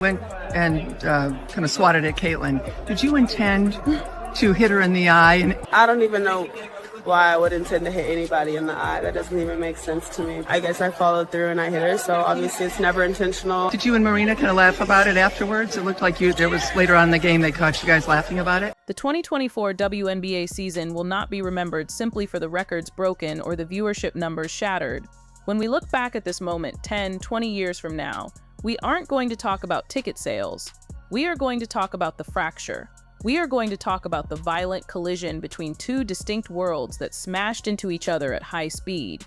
Went and kind of swatted at Caitlin. Did you intend to hit her in the eye? And I don't even know why I would intend to hit anybody in the eye. That doesn't even make sense to me. I guess I followed through and I hit her, so obviously it's never intentional. Did you and Marina kind of laugh about it afterwards? It looked like there was later on in the game they caught you guys laughing about it. The 2024 WNBA season will not be remembered simply for the records broken or the viewership numbers shattered. When we look back at this moment 10, 20 years from now, we aren't going to talk about ticket sales. We are going to talk about the fracture. We are going to talk about the violent collision between two distinct worlds that smashed into each other at high speed.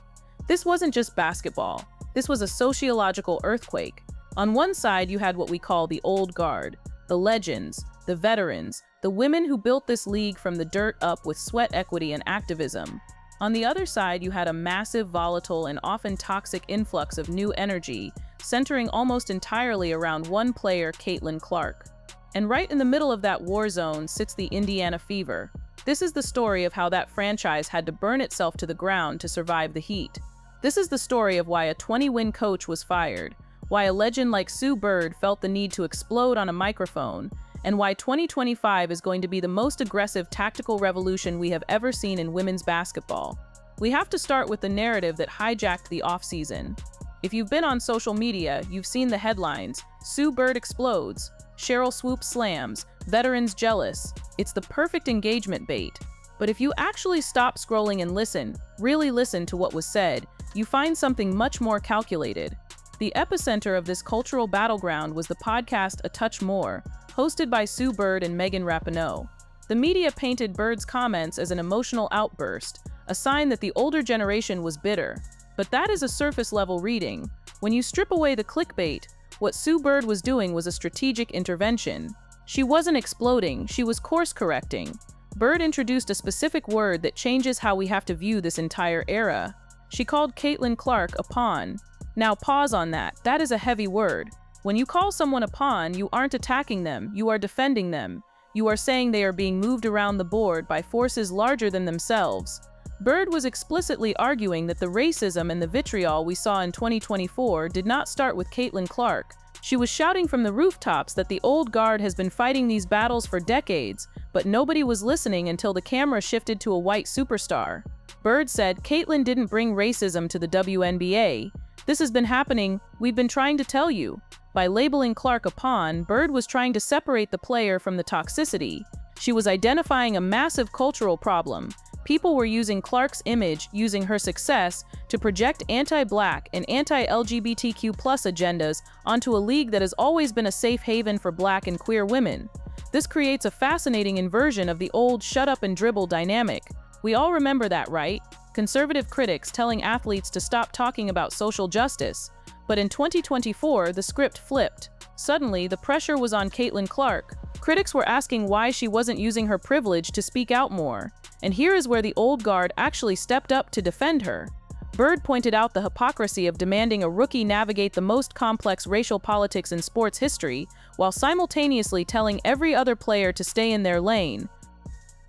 This wasn't just basketball. This was a sociological earthquake. On one side, you had what we call the old guard, the legends, the veterans, the women who built this league from the dirt up with sweat equity and activism. On the other side, you had a massive, volatile, and often toxic influx of new energy, centering almost entirely around one player, Caitlin Clark. And right in the middle of that war zone sits the Indiana Fever. This is the story of how that franchise had to burn itself to the ground to survive the heat. This is the story of why a 20-win coach was fired, why a legend like Sue Bird felt the need to explode on a microphone, and why 2025 is going to be the most aggressive tactical revolution we have ever seen in women's basketball. We have to start with the narrative that hijacked the offseason. If you've been on social media, you've seen the headlines: Sue Bird explodes, Cheryl Swoop slams, veterans jealous. It's the perfect engagement bait. But if you actually stop scrolling and listen, really listen to what was said, you find something much more calculated. The epicenter of this cultural battleground was the podcast A Touch More, hosted by Sue Bird and Megan Rapinoe. The media painted Bird's comments as an emotional outburst, a sign that the older generation was bitter. But that is a surface-level reading. When you strip away the clickbait, what Sue Bird was doing was a strategic intervention. She wasn't exploding, she was course-correcting. Bird introduced a specific word that changes how we have to view this entire era. She called Caitlin Clark a pawn. Now pause on that. That is a heavy word. When you call someone a pawn, you aren't attacking them, you are defending them. You are saying they are being moved around the board by forces larger than themselves. Bird was explicitly arguing that the racism and the vitriol we saw in 2024 did not start with Caitlin Clark. She was shouting from the rooftops that the old guard has been fighting these battles for decades, but nobody was listening until the camera shifted to a white superstar. Bird said, "Caitlin didn't bring racism to the WNBA. This has been happening, we've been trying to tell you." By labeling Clark a pawn, Bird was trying to separate the player from the toxicity. She was identifying a massive cultural problem. People were using Clark's image, using her success, to project anti-Black and anti-LGBTQ+ agendas onto a league that has always been a safe haven for Black and queer women. This creates a fascinating inversion of the old shut up and dribble dynamic. We all remember that, right? Conservative critics telling athletes to stop talking about social justice. But in 2024, the script flipped. Suddenly, the pressure was on Caitlin Clark. Critics were asking why she wasn't using her privilege to speak out more. And here is where the old guard actually stepped up to defend her. Bird pointed out the hypocrisy of demanding a rookie navigate the most complex racial politics in sports history, while simultaneously telling every other player to stay in their lane.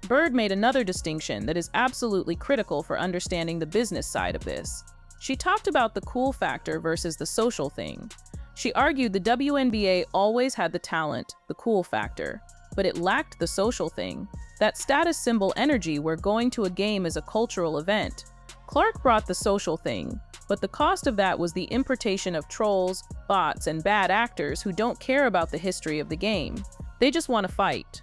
Bird made another distinction that is absolutely critical for understanding the business side of this. She talked about the cool factor versus the social thing. She argued the WNBA always had the talent, the cool factor, but it lacked the social thing. That status symbol energy where going to a game is a cultural event. Clark brought the social thing, but the cost of that was the importation of trolls, bots, and bad actors who don't care about the history of the game. They just want to fight.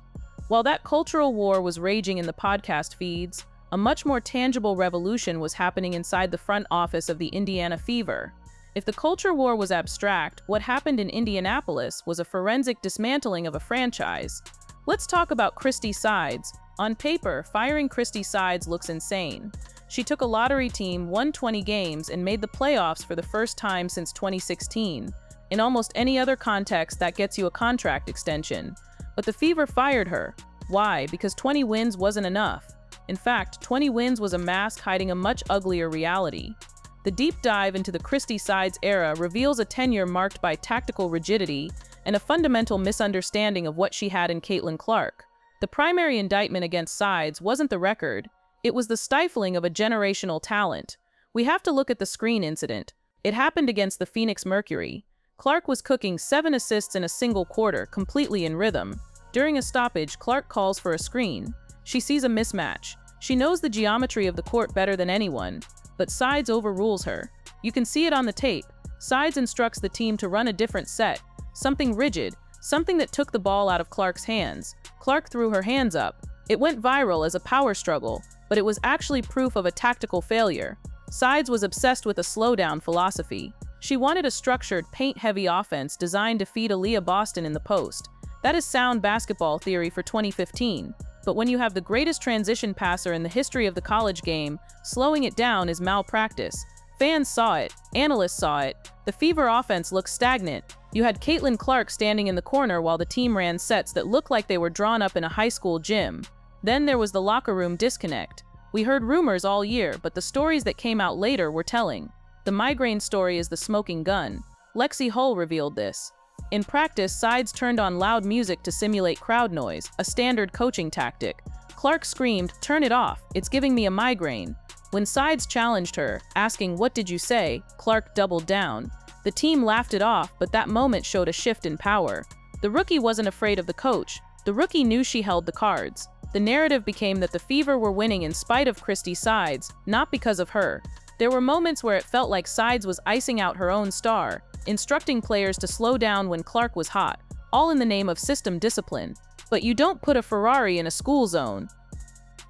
While that cultural war was raging in the podcast feeds, a much more tangible revolution was happening inside the front office of the Indiana Fever. If the culture war was abstract, what happened in Indianapolis was a forensic dismantling of a franchise. Let's talk about Christie Sides. On paper, firing Christie Sides looks insane. She took a lottery team, won 20 games, and made the playoffs for the first time since 2016. In almost any other context, that gets you a contract extension. But the Fever fired her. Why? Because 20 wins wasn't enough. In fact, 20 wins was a mask hiding a much uglier reality. The deep dive into the Christie Sides era reveals a tenure marked by tactical rigidity and a fundamental misunderstanding of what she had in Caitlin Clark. The primary indictment against Sides wasn't the record, it was the stifling of a generational talent. We have to look at the screen incident. It happened against the Phoenix Mercury. Clark was cooking 7 assists in a single quarter, completely in rhythm. During a stoppage, Clark calls for a screen. She sees a mismatch. She knows the geometry of the court better than anyone, but Sides overrules her. You can see it on the tape. Sides instructs the team to run a different set, something rigid, something that took the ball out of Clark's hands. Clark threw her hands up. It went viral as a power struggle, but it was actually proof of a tactical failure. Sides was obsessed with a slowdown philosophy. She wanted a structured, paint-heavy offense designed to feed Aaliyah Boston in the post. That is sound basketball theory for 2015. But when you have the greatest transition passer in the history of the college game, slowing it down is malpractice. Fans saw it. Analysts saw it. The Fever offense looked stagnant. You had Caitlin Clark standing in the corner while the team ran sets that looked like they were drawn up in a high school gym. Then there was the locker room disconnect. We heard rumors all year, but the stories that came out later were telling. The migraine story is the smoking gun. Lexi Hull revealed this. In practice, Sides turned on loud music to simulate crowd noise, a standard coaching tactic. Clark screamed, "Turn it off, it's giving me a migraine." When Sides challenged her, asking, "What did you say?" Clark doubled down. The team laughed it off, but that moment showed a shift in power. The rookie wasn't afraid of the coach. The rookie knew she held the cards. The narrative became that the Fever were winning in spite of Christie Sides, not because of her. There were moments where it felt like Sides was icing out her own star, instructing players to slow down when Clark was hot, all in the name of system discipline. But you don't put a Ferrari in a school zone.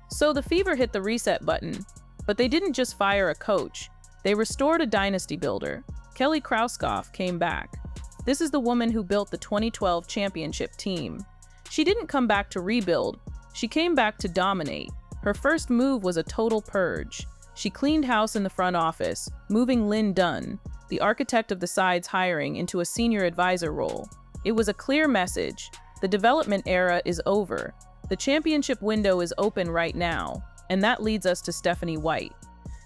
So the Fever hit the reset button. But they didn't just fire a coach. They restored a dynasty builder. Kelly Krauskopf came back. This is the woman who built the 2012 championship team. She didn't come back to rebuild. She came back to dominate. Her first move was a total purge. She cleaned house in the front office, moving Lynn Dunn, the architect of the Sides hiring, into a senior advisor role. It was a clear message. The development era is over. The championship window is open right now. And that leads us to Stephanie White.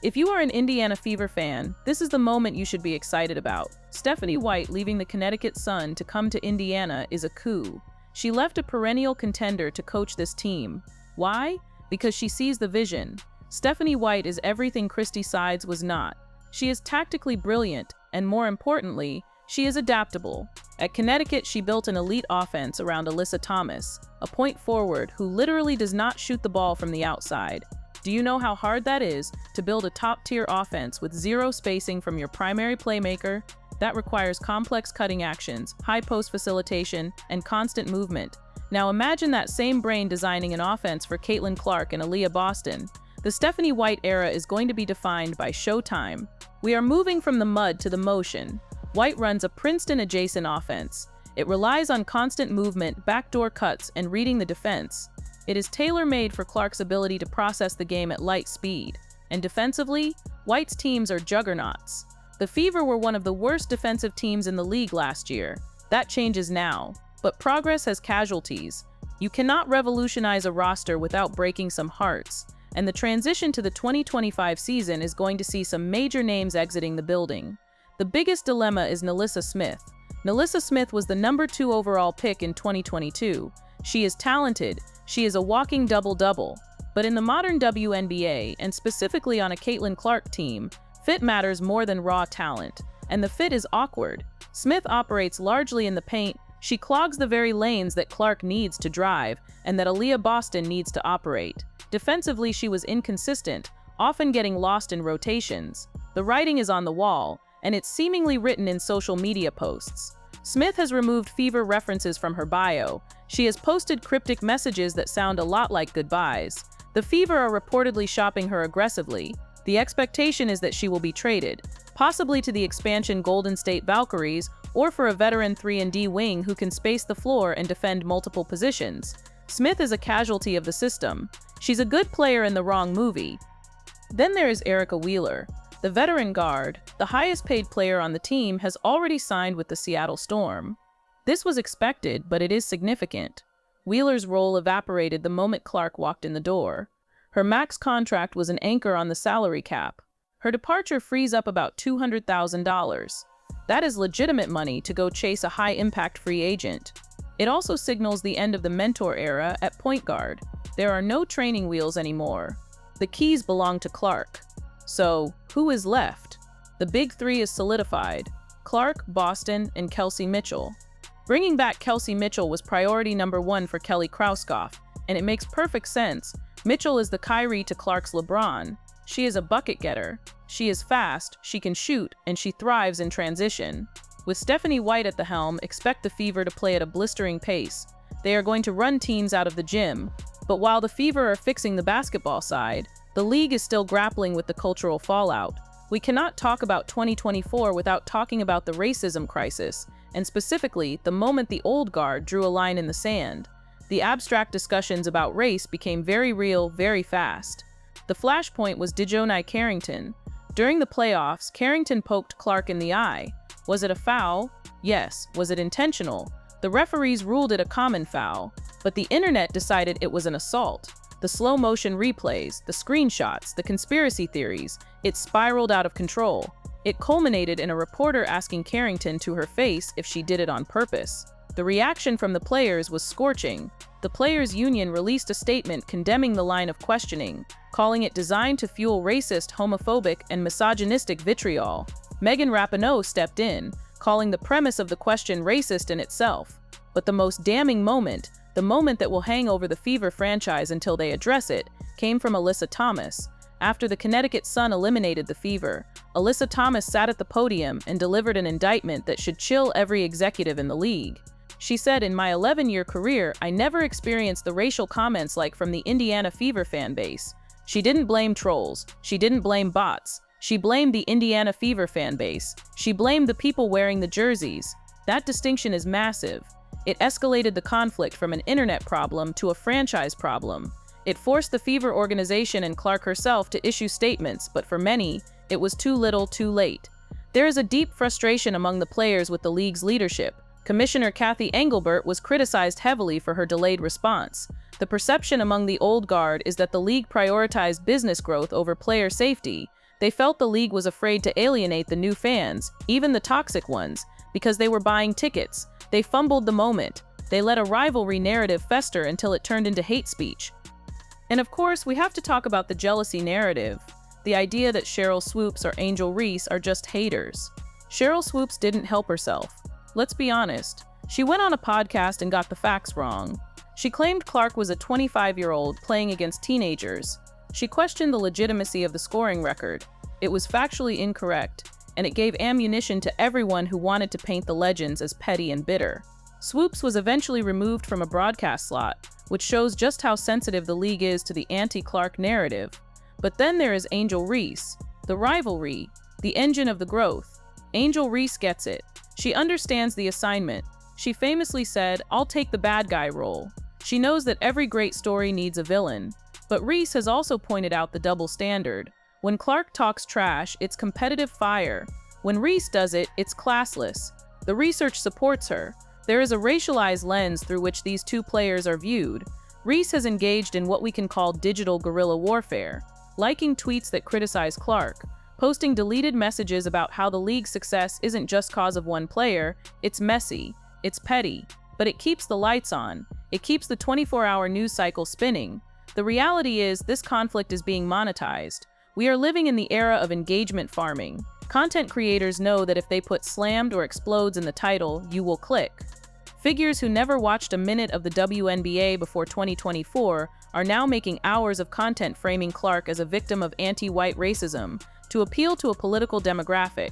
If you are an Indiana Fever fan, this is the moment you should be excited about. Stephanie White leaving the Connecticut Sun to come to Indiana is a coup. She left a perennial contender to coach this team. Why? Because she sees the vision. Stephanie White is everything Christie Sides was not. She is tactically brilliant, and more importantly, she is adaptable. At Connecticut, she built an elite offense around Alyssa Thomas, a point forward who literally does not shoot the ball from the outside. Do you know how hard that is, to build a top-tier offense with zero spacing from your primary playmaker? That requires complex cutting actions, high post facilitation, and constant movement. Now imagine that same brain designing an offense for Caitlin Clark and Aaliyah Boston. The Stephanie White era is going to be defined by showtime. We are moving from the mud to the motion. White runs a Princeton-adjacent offense. It relies on constant movement, backdoor cuts, and reading the defense. It is tailor-made for Clark's ability to process the game at light speed. And defensively, White's teams are juggernauts. The Fever were one of the worst defensive teams in the league last year. That changes now. But progress has casualties. You cannot revolutionize a roster without breaking some hearts. And the transition to the 2025 season is going to see some major names exiting the building. The biggest dilemma is NaLyssa Smith. NaLyssa Smith was the number 2 overall pick in 2022. She is talented. She is a walking double-double. But in the modern WNBA, and specifically on a Caitlin Clark team, fit matters more than raw talent. And the fit is awkward. Smith operates largely in the paint. She clogs the very lanes that Clark needs to drive, and that Aaliyah Boston needs to operate. Defensively, she was inconsistent, often getting lost in rotations. The writing is on the wall, and it's seemingly written in social media posts. Smith has removed Fever references from her bio. She has posted cryptic messages that sound a lot like goodbyes. The Fever are reportedly shopping her aggressively. The expectation is that she will be traded, possibly to the expansion Golden State Valkyries, or for a veteran 3-and-D wing who can space the floor and defend multiple positions. Smith is a casualty of the system. She's a good player in the wrong movie. Then there is Erica Wheeler. The veteran guard, the highest-paid player on the team, has already signed with the Seattle Storm. This was expected, but it is significant. Wheeler's role evaporated the moment Clark walked in the door. Her max contract was an anchor on the salary cap. Her departure frees up about $200,000. That is legitimate money to go chase a high-impact free agent. It also signals the end of the mentor era at point guard. There are no training wheels anymore. The keys belong to Clark. So, who is left? The big three is solidified. Clark, Boston, and Kelsey Mitchell. Bringing back Kelsey Mitchell was priority number one for Kelly Krauskopf, and it makes perfect sense. Mitchell is the Kyrie to Clark's LeBron. She is a bucket getter. She is fast, she can shoot, and she thrives in transition. With Stephanie White at the helm, expect the Fever to play at a blistering pace. They are going to run teams out of the gym. But while the Fever are fixing the basketball side, the league is still grappling with the cultural fallout. We cannot talk about 2024 without talking about the racism crisis, and specifically, the moment the old guard drew a line in the sand. The abstract discussions about race became very real very fast. The flashpoint was Dejounte Carrington. During the playoffs, Carrington poked Clark in the eye. Was it a foul? Yes. Was it intentional? The referees ruled it a common foul, but the internet decided it was an assault. The slow-motion replays, the screenshots, the conspiracy theories, it spiraled out of control. It culminated in a reporter asking Carrington to her face if she did it on purpose. The reaction from the players was scorching. The players' union released a statement condemning the line of questioning, calling it designed to fuel racist, homophobic, and misogynistic vitriol. Megan Rapinoe stepped in, calling the premise of the question racist in itself. But the most damning moment, the moment that will hang over the Fever franchise until they address it, came from Alyssa Thomas. After the Connecticut Sun eliminated the Fever, Alyssa Thomas sat at the podium and delivered an indictment that should chill every executive in the league. She said, "In my 11-year career, I never experienced the racial comments like from the Indiana Fever fan base." She didn't blame trolls. She didn't blame bots. She blamed the Indiana Fever fan base. She blamed the people wearing the jerseys. That distinction is massive. It escalated the conflict from an internet problem to a franchise problem. It forced the Fever organization and Clark herself to issue statements, but for many, it was too little, too late. There is a deep frustration among the players with the league's leadership. Commissioner Kathy Engelbert was criticized heavily for her delayed response. The perception among the old guard is that the league prioritized business growth over player safety. They felt the league was afraid to alienate the new fans, even the toxic ones, because they were buying tickets. They fumbled the moment. They let a rivalry narrative fester until it turned into hate speech. And of course, we have to talk about the jealousy narrative. The idea that Sheryl Swoopes or Angel Reese are just haters. Sheryl Swoopes didn't help herself. Let's be honest. She went on a podcast and got the facts wrong. She claimed Clark was a 25-year-old playing against teenagers. She questioned the legitimacy of the scoring record. It was factually incorrect, and it gave ammunition to everyone who wanted to paint the legends as petty and bitter. Swoopes was eventually removed from a broadcast slot, which shows just how sensitive the league is to the anti-Clark narrative. But then there is Angel Reese, the rivalry, the engine of the growth. Angel Reese gets it. She understands the assignment. She famously said, "I'll take the bad guy role." She knows that every great story needs a villain. But Reese has also pointed out the double standard. When Clark talks trash, it's competitive fire. When Reese does it, it's classless. The research supports her. There is a racialized lens through which these two players are viewed. Reese has engaged in what we can call digital guerrilla warfare, liking tweets that criticize Clark, posting deleted messages about how the league's success isn't just cause of one player, it's messy, it's petty, but it keeps the lights on. It keeps the 24-hour news cycle spinning. The reality is, this conflict is being monetized. We are living in the era of engagement farming. Content creators know that if they put slammed or explodes in the title, you will click. Figures who never watched a minute of the WNBA before 2024 are now making hours of content framing Clark as a victim of anti-white racism to appeal to a political demographic.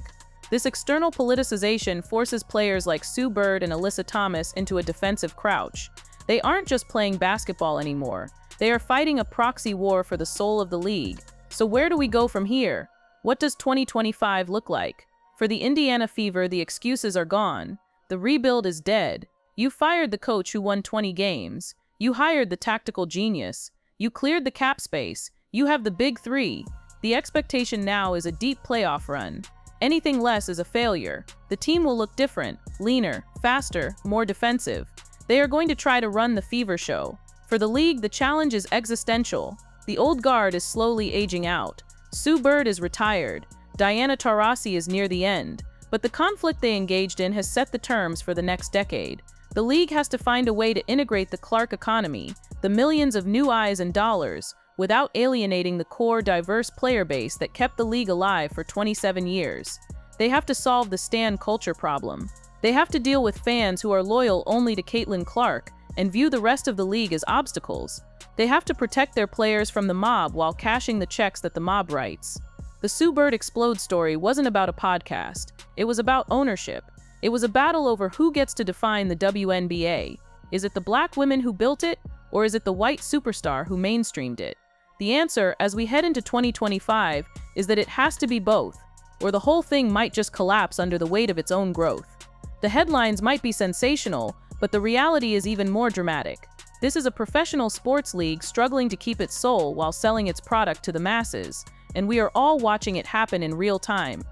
This external politicization forces players like Sue Bird and Alyssa Thomas into a defensive crouch. They aren't just playing basketball anymore. They are fighting a proxy war for the soul of the league. So where do we go from here? What does 2025 look like? For the Indiana Fever, the excuses are gone. The rebuild is dead. You fired the coach who won 20 games. You hired the tactical genius. You cleared the cap space. You have the big three. The expectation now is a deep playoff run. Anything less is a failure. The team will look different, leaner, faster, more defensive. They are going to try to run the Fever show. For the league, the challenge is existential. The old guard is slowly aging out. Sue Bird is retired. Diana Taurasi is near the end. But the conflict they engaged in has set the terms for the next decade. The league has to find a way to integrate the Clark economy, the millions of new eyes and dollars, without alienating the core, diverse player base that kept the league alive for 27 years. They have to solve the stan culture problem. They have to deal with fans who are loyal only to Caitlin Clark and view the rest of the league as obstacles. They have to protect their players from the mob while cashing the checks that the mob writes. The Sue Bird Explode story wasn't about a podcast. It was about ownership. It was a battle over who gets to define the WNBA. Is it the black women who built it, or is it the white superstar who mainstreamed it? The answer, as we head into 2025, is that it has to be both, or the whole thing might just collapse under the weight of its own growth. The headlines might be sensational, but the reality is even more dramatic. This is a professional sports league struggling to keep its soul while selling its product to the masses, and we are all watching it happen in real time,